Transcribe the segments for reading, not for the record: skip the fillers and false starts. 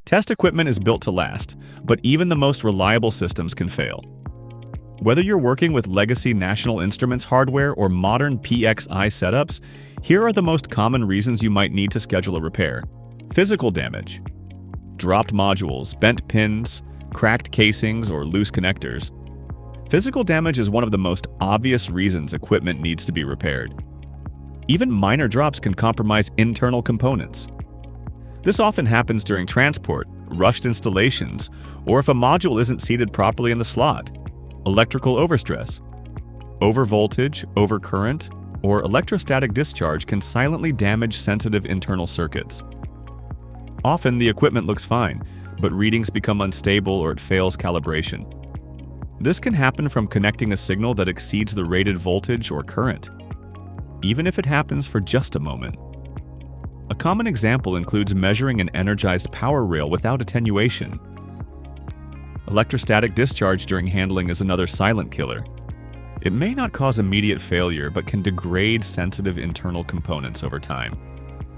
Test equipment is built to last, but even the most reliable systems can fail. Whether you're working with legacy National Instruments hardware or modern PXI setups, here are the most common reasons you might need to schedule a repair. Physical damage. Dropped modules, bent pins, cracked casings, or loose connectors. Physical damage is one of the most obvious reasons equipment needs to be repaired. Even minor drops can compromise internal components. This often happens during transport, rushed installations, or if a module isn't seated properly in the slot. Electrical overstress. Overvoltage, overcurrent, or electrostatic discharge can silently damage sensitive internal circuits. Often the equipment looks fine, but readings become unstable or it fails calibration. This can happen from connecting a signal that exceeds the rated voltage or current, even if it happens for just a moment. A common example includes measuring an energized power rail without attenuation. Electrostatic discharge during handling is another silent killer. It may not cause immediate failure, but can degrade sensitive internal components over time.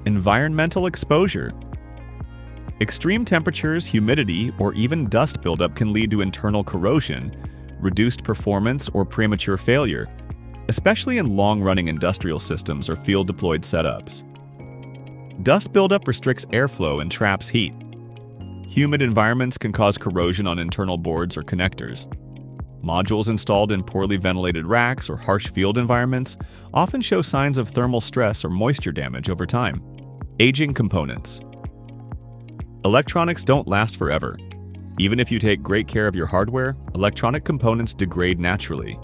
Environmental exposure. Extreme temperatures, humidity, or even dust buildup can lead to internal corrosion, reduced performance, or premature failure, especially in long-running industrial systems or field-deployed setups. Dust buildup restricts airflow and traps heat. Humid environments can cause corrosion on internal boards or connectors. Modules installed in poorly ventilated racks or harsh field environments often show signs of thermal stress or moisture damage over time. Aging components. Electronics don't last forever. Even if you take great care of your hardware, electronic components degrade naturally.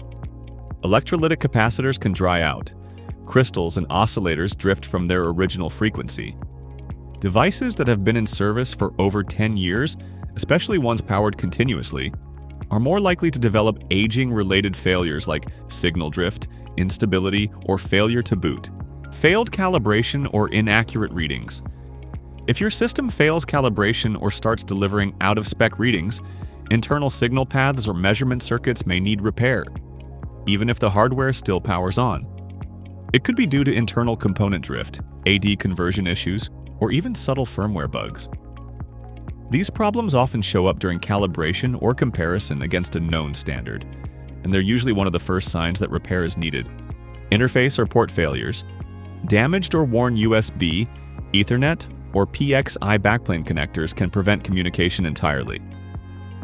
Electrolytic capacitors can dry out. Crystals and oscillators drift from their original frequency. Devices that have been in service for over 10 years, especially ones powered continuously, are more likely to develop aging-related failures like signal drift, instability, or failure to boot. Failed calibration or inaccurate readings. If your system fails calibration or starts delivering out-of-spec readings, internal signal paths or measurement circuits may need repair, even if the hardware still powers on. It could be due to internal component drift, AD conversion issues, or even subtle firmware bugs. These problems often show up during calibration or comparison against a known standard, and they're usually one of the first signs that repair is needed. Interface or port failures. Damaged or worn USB, Ethernet, or PXI backplane connectors can prevent communication entirely.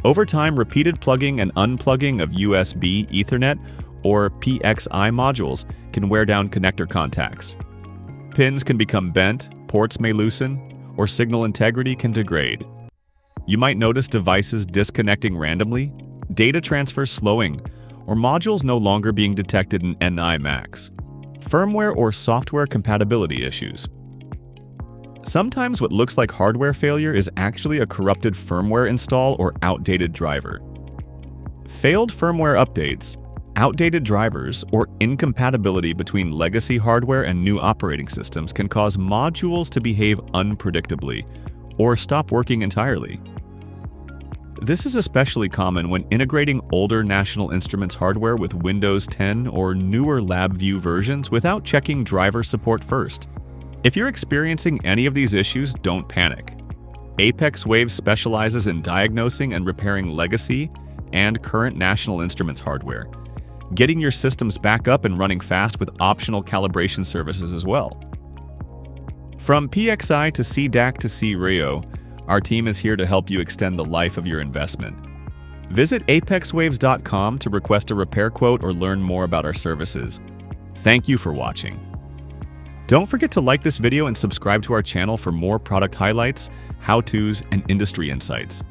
Over time, repeated plugging and unplugging of USB, Ethernet, or PXI modules can wear down connector contacts. Pins can become bent, ports may loosen, or signal integrity can degrade. You might notice devices disconnecting randomly, data transfer slowing, or modules no longer being detected in NI max. Firmware or software compatibility issues. Sometimes what looks like hardware failure is actually a corrupted firmware install or outdated driver. Failed firmware updates, outdated drivers, or incompatibility between legacy hardware and new operating systems can cause modules to behave unpredictably or stop working entirely. This is especially common when integrating older National Instruments hardware with Windows 10 or newer LabVIEW versions without checking driver support first. If you're experiencing any of these issues, don't panic. Apex Waves specializes in diagnosing and repairing legacy and current National Instruments hardware, getting your systems back up and running fast with optional calibration services as well. From PXI to CDAC to C-RIO, our team is here to help you extend the life of your investment. Visit apexwaves.com to request a repair quote or learn more about our services. Thank you for watching. Don't forget to like this video and subscribe to our channel for more product highlights, how-tos, and industry insights.